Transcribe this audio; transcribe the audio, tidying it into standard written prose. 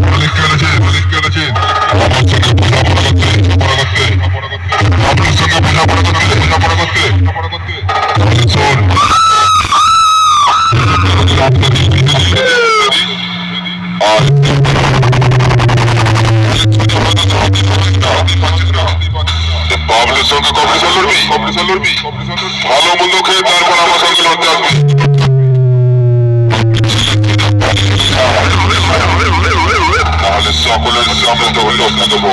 মালিক কেড়েছেন আমার সঙ্গে বোঝাপড়া করতে শোন আর বাবলের সঙ্গে কম্পিটিশন লড়বি ভালো মন্দ খেয়ে তারপর আমার সঙ্গে লড়তে আসবি তাহলে সকলের সামনে তো হইল দেবো